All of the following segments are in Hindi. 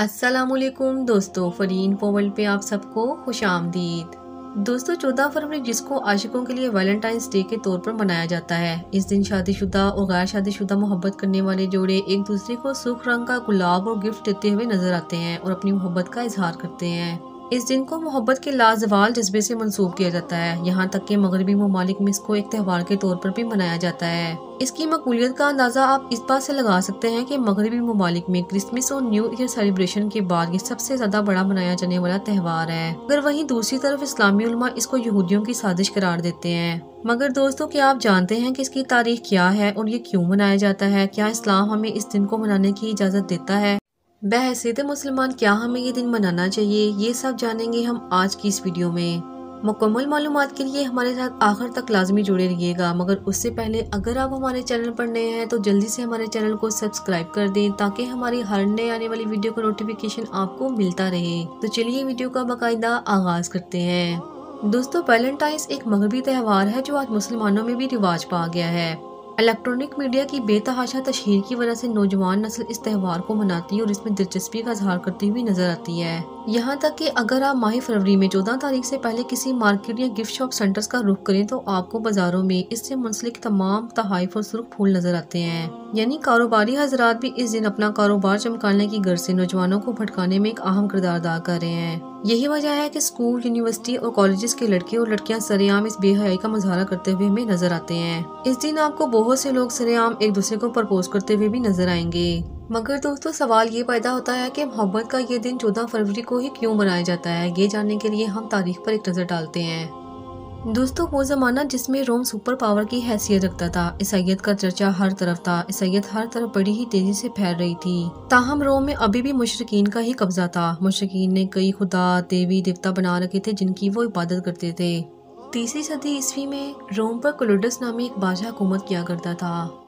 अस्सलामुअलैकुम दोस्तों, फरीन वर्ल्ड पे आप सबको खुशामदीद। दोस्तों, 14 फरवरी जिसको आशिकों के लिए वैलेंटाइंस डे के तौर पर मनाया जाता है। इस दिन शादीशुदा और गैर शादीशुदा मोहब्बत करने वाले जोड़े एक दूसरे को सुर्ख रंग का गुलाब और गिफ्ट देते हुए नजर आते हैं और अपनी मोहब्बत का इजहार करते हैं। इस दिन को मोहब्बत के लाजवाल जज्बे से मंसूब किया जाता है। यहाँ तक कि मगरबी ममालिक में इसको एक त्यौहार के तौर पर भी मनाया जाता है। इसकी मकबूलियत का अंदाजा आप इस बात से लगा सकते हैं कि मगरबी ममालिक में क्रिसमस और न्यू ईयर सेलिब्रेशन के बाद ये सबसे ज्यादा बड़ा मनाया जाने वाला त्यौहार है। अगर वहीं दूसरी तरफ इस्लामी उलमा इसको यहूदियों की साजिश करार देते हैं। मगर दोस्तों, क्या आप जानते हैं कि इसकी तारीख क्या है और ये क्यों मनाया जाता है? क्या इस्लाम हमें इस दिन को मनाने की इजाजत देता है? बहैसियत मुसलमान क्या हमें ये दिन मनाना चाहिए? ये सब जानेंगे हम आज की इस वीडियो में। मुकम्मल मालूमात के लिए हमारे साथ आखिर तक लाजमी जुड़े रहिएगा। मगर उससे पहले अगर आप हमारे चैनल पर नए हैं तो जल्दी से हमारे चैनल को सब्सक्राइब कर दें ताकि हमारी हर नए आने वाली वीडियो का नोटिफिकेशन आपको मिलता रहे। तो चलिए वीडियो का बाकायदा आगाज करते हैं। दोस्तों, वैलेंटाइंस एक मगरबी त्यौहार है जो आज मुसलमानों में भी रिवाज पा गया है। इलेक्ट्रॉनिक मीडिया की बेतहाशा तशहीर की वजह से नौजवान नस्ल इस त्यौहार को मनाती है और इसमें दिलचस्पी का इजहार करती हुई नजर आती है। यहाँ तक कि अगर आप माह फरवरी में 14 तारीख से पहले किसी मार्केट या गिफ्ट शॉप सेंटर्स का रुख करें तो आपको बाजारों में इससे मुंसलिक तमाम तहाइफ और सुर्ख फूल नजर आते हैं। यानी कारोबारी हजरात भी इस दिन अपना कारोबार चमकाने की गर्ज से नौजवानों को भटकाने में एक अहम किरदार अदा कर रहे हैं। यही वजह है कि स्कूल, यूनिवर्सिटी और कॉलेजेस के लड़के और लड़कियां सरेआम इस बेहयाई का मुजाहरा करते हुए हमें नजर आते हैं। इस दिन आपको बहुत से लोग सरेआम एक दूसरे को प्रपोज करते हुए भी नजर आएंगे। मगर दोस्तों, सवाल ये पैदा होता है कि मोहब्बत का ये दिन 14 फरवरी को ही क्यों मनाया जाता है? ये जानने के लिए हम तारीख पर एक नजर डालते हैं। दोस्तों, वो जमाना जिसमें रोम सुपर पावर की हैसियत रखता था। ईसाइयत का चर्चा हर तरफ था। ईसाइयत हर तरफ बड़ी ही तेजी से फैल रही थी। ताहम रोम में अभी भी मुशरिकीन का ही कब्जा था। मुशरिकीन ने कई खुदा, देवी देवता बना रखे थे जिनकी वो इबादत करते थे। 3वीं सदी ईस्वी में रोम पर क्लोडस नामी एक बादशाह हुकूमत किया करता था।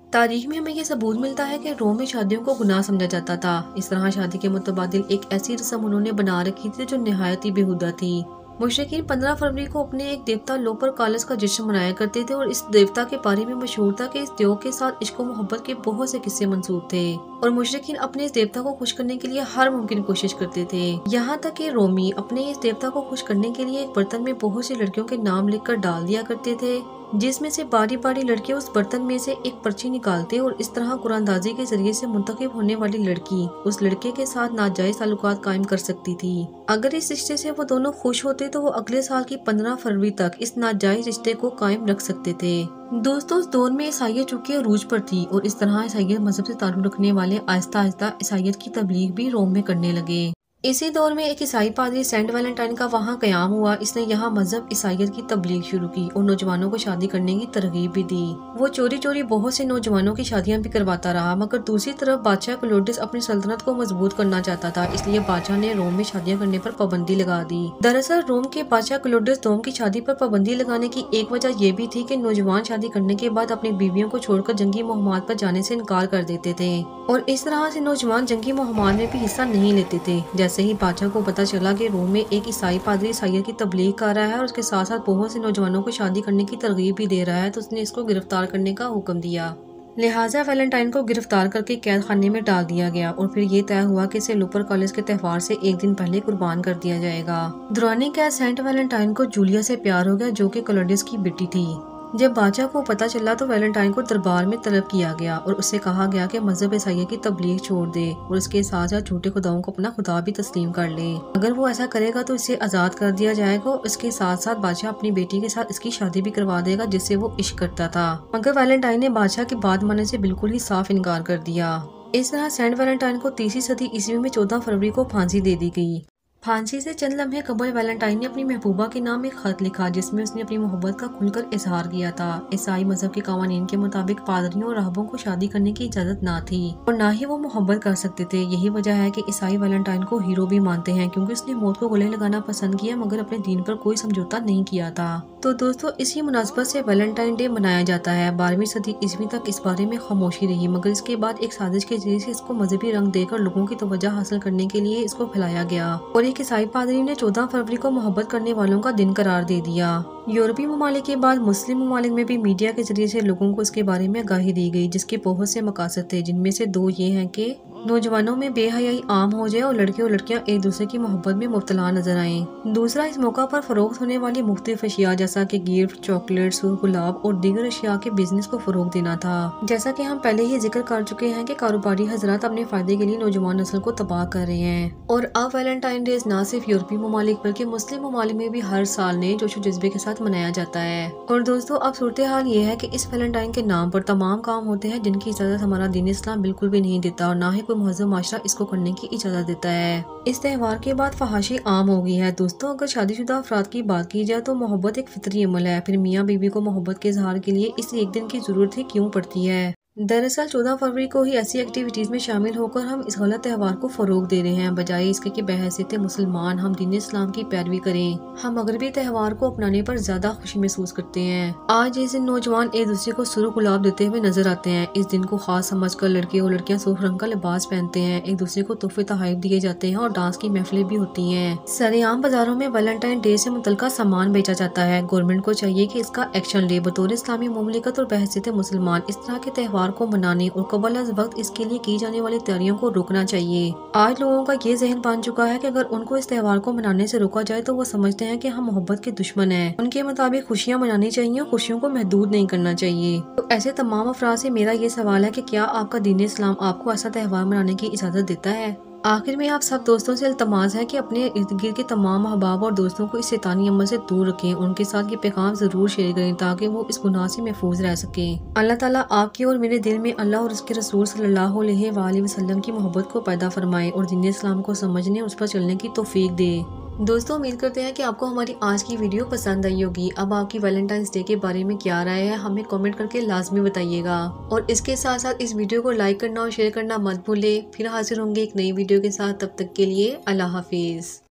तारीख में हमें यह सबूत मिलता है कि रोम में शादियों को गुनाह समझा जाता था। इस तरह शादी के मुतबादिल एक ऐसी रस्म उन्होंने बना रखी थी जो निहायत ही बेहुदा थी। मुशरिकीन 15 फरवरी को अपने एक देवता लोपर कालस का जश्न मनाया करते थे और इस देवता के बारे में मशहूर था कि इस देव के साथ इश्क और मोहब्बत के बहुत से किस्से मंसूब थे और मुशरिकीन अपने इस देवता को खुश करने के लिए हर मुमकिन कोशिश करते थे। यहाँ तक कि रोमी अपने इस देवता को खुश करने के लिए एक बर्तन में बहुत सी लड़कियों के नाम लिखकर डाल दिया करते थे, जिसमें से बारी बारी लड़के उस बर्तन में से एक पर्ची निकालते और इस तरह कुरानदाजी के जरिए से मुंतखब होने वाली लड़की उस लड़के के साथ नाजायज ताल्लुकात कायम कर सकती थी। अगर इस रिश्ते से वो दोनों खुश होते तो वो अगले साल की 15 फरवरी तक इस नाजायज रिश्ते को कायम रख सकते थे। दोस्तों, उस दौर में ईसाइयत चूंकि अरूज पर थी और इस तरह ईसाइयत मजहब से ताल्लुक रखने वाले आहिस्ता आहिस्ता ईसाइयत की तबलीग भी रोम में करने लगे। इसी दौर में एक ईसाई पादरी सेंट वैलेंटाइन का वहाँ कयाम हुआ। इसने यहाँ मजहब ईसाइयत की तबलीग शुरू की और नौजवानों को शादी करने की तरगीब भी दी। वो चोरी चोरी बहुत से नौजवानों की शादियाँ भी करवाता रहा। मगर दूसरी तरफ बादशाह क्लोडिस अपनी सल्तनत को मजबूत करना चाहता था, इसलिए बादशाह ने रोम में शादियाँ करने पर पाबंदी लगा दी। दरअसल रोम के बादशाह क्लोडिस दोम की शादी पर पाबंदी लगाने की एक वजह यह भी थी कि नौजवान शादी करने के बाद अपनी बीवियों को छोड़कर जंगी मुहिमात पर जाने से इनकार कर देते थे और इस तरह से नौजवान जंगी मुहिमात में भी हिस्सा नहीं लेते थे। जैसे ही बादशाह को पता चला कि रोम में एक ईसाई पादरी ईसाइयत की तबलीग कर रहा है और उसके साथ साथ बहुत से नौजवानों को शादी करने की तरगीब भी दे रहा है, तो उसने इसको गिरफ्तार करने का हुक्म दिया। लिहाजा वैलेंटाइन को गिरफ्तार करके कैद खाने में डाल दिया गया और फिर ये तय हुआ कि इसे लुपर कॉलेज के त्यौहार से एक दिन पहले कुर्बान कर दिया जाएगा। दौरानी कैद सेंट वैलेंटाइन को जूलिया से प्यार हो गया, जो कि क्लोडिस की बेटी थी। जब बादशाह को पता चला तो वैलेंटाइन को दरबार में तलब किया गया और उससे कहा गया कि मजहब ईसाइयत की तबलीग छोड़ दे और उसके साथ साथ झूठे खुदाओं को अपना खुदा भी तस्लीम कर ले। अगर वो ऐसा करेगा तो इसे आजाद कर दिया जाएगा। इसके साथ साथ बादशाह अपनी बेटी के साथ इसकी शादी भी करवा देगा जिससे वो इश्क करता था। मगर वैलेंटाइन ने बादशाह की बात मानने से बिल्कुल ही साफ इनकार कर दिया। इस तरह सेंट वैलेंटाइन को 3वीं सदी ईस्वी में 14 फरवरी को फांसी दे दी गई। फांसी से चंद लम्हे कबल वैलेंटाइन ने अपनी महबूबा के नाम एक खत लिखा जिसमें उसने अपनी मोहब्बत का खुलकर इजहार किया था। ईसाई मजहब के कानून के मुताबिक पादरियों और राहबों को शादी करने की इजाजत ना थी और ना ही वो मोहब्बत कर सकते थे। यही वजह है कि ईसाई वैलेंटाइन को हीरो भी मानते हैं क्योंकि उसने मौत को गले लगाना पसंद किया मगर अपने दीन पर कोई समझौता नहीं किया था। तो दोस्तों, इसी मुनासबत से वैलेंटाइन डे मनाया जाता है। 12वीं सदी ईस्वी तक इस बारे में खामोशी रही मगर इसके बाद एक साजिश के जरिए से इसको मजहबी रंग देकर लोगों की तवज्जो हासिल करने के लिए इसको फैलाया गया और एक ईसाई पादरी ने 14 फरवरी को मोहब्बत करने वालों का दिन करार दे दिया। यूरोपीय ममालिक के बाद मुस्लिम ममालिक में भी मीडिया के जरिए से लोगों को इसके बारे में आगाही दी गई, जिसके बहुत से मकासद थे, जिनमें से दो ये हैं कि नौजवानों में बेहयाई आम हो जाए और लड़के और लड़कियां एक दूसरे की मोहब्बत में मुब्तला नजर आएं। दूसरा, इस मौका पर फरोख्त होने वाली मुख्तलिफ अशिया जैसा कि गिफ्ट, चॉकलेट्स, गुलाब और दीगर अशिया के बिजनेस को फरोग देना था। जैसा कि हम पहले ही जिक्र कर चुके हैं कि कारोबारी हजरात अपने फायदे के लिए नौजवान नस्ल को तबाह कर रहे हैं। और अब वैलेंटाइन डेज न सिर्फ यूरोपीय ममालिक बल्कि मुस्लिम ममालिक में भी हर साल नए जोशो जज्बे के साथ मनाया जाता है। और दोस्तों, अब सूरत हाल ये है कि इस वैलेंटाइन के नाम पर तमाम काम होते हैं जिनकी इजाजत हमारा दीन इस्लाम बिल्कुल भी नहीं देता और ना ही कोई महज़ब माशरा इसको करने की इजाजत देता है। इस त्यौहार के बाद फहाशी आम हो गई है। दोस्तों, अगर शादीशुदा अफराद की बात की जाए तो मोहब्बत एक फितरी अमल है, फिर मियाँ बीवी को मोहब्बत के इजहार के लिए इस एक दिन की जरूरत ही क्यों पड़ती है। दरअसल 14 फरवरी को ही ऐसी एक्टिविटीज में शामिल होकर हम इस गलत त्यौहार को फरोग दे रहे हैं, बजाय इसके कि बहैसियत मुसलमान हम दीन इस्लाम की पैरवी करें। हम मगरबी त्यौहार को अपनाने पर ज्यादा खुशी महसूस करते हैं। आज इस दिन नौजवान एक दूसरे को सुर्ख गुलाब देते हुए नजर आते हैं। इस दिन को खास समझकर लड़के और लड़कियां सुर्ख रंग का लिबास पहनते हैं, एक दूसरे को तोहफे तोहफे दिए जाते हैं और डांस की महफिलें भी होती हैं। सरेआम बाजारों में वैलेंटाइन डे से मुतल्लिका सामान बेचा जाता है। गवर्नमेंट को चाहिए कि इसका एक्शन ले। बतौर इस्लामी मुमलिकत और बहैसियत मुसलमान इस तरह के त्यौहार को मनाने और कबल अज़ वक्त इसके लिए की जाने वाली तैयारियों को रोकना चाहिए। आज लोगों का ये जहन बन चुका है कि अगर उनको इस त्यौहार को मनाने से रोका जाए तो वो समझते हैं कि हम मोहब्बत के दुश्मन हैं। उनके मुताबिक खुशियाँ मनानी चाहिए और खुशियों को महदूद नहीं करना चाहिए। तो ऐसे तमाम अफराद से मेरा ये सवाल है कि क्या आपका दीन इस्लाम आपको ऐसा त्यौहार मनाने की इजाज़त देता है। आखिर में आप सब दोस्तों से इल्तमास है कि अपने इर्द गिर्द के तमाम अहबाब और दोस्तों को इस शैतानी अमल से दूर रखें। उनके साथ ये पैगाम जरूर शेयर करें ताकि वो इस गुनाह से महफूज रह सकें। अल्लाह ताला आपके और मेरे दिल में अल्लाह और उसके रसूल सल्लल्लाहु अलैहि वसल्लम की मोहब्बत को पैदा फरमाए और दीन इस्लाम को समझने और उस पर चलने की तौफीक दे। दोस्तों, उम्मीद करते हैं कि आपको हमारी आज की वीडियो पसंद आई होगी। अब आपकी वैलेंटाइंस डे के बारे में क्या राय है हमें कमेंट करके लाजमी बताइएगा। और इसके साथ साथ इस वीडियो को लाइक करना और शेयर करना मत भूलें। फिर हाजिर होंगे एक नई वीडियो के साथ, तब तक के लिए अल्लाह हाफिज।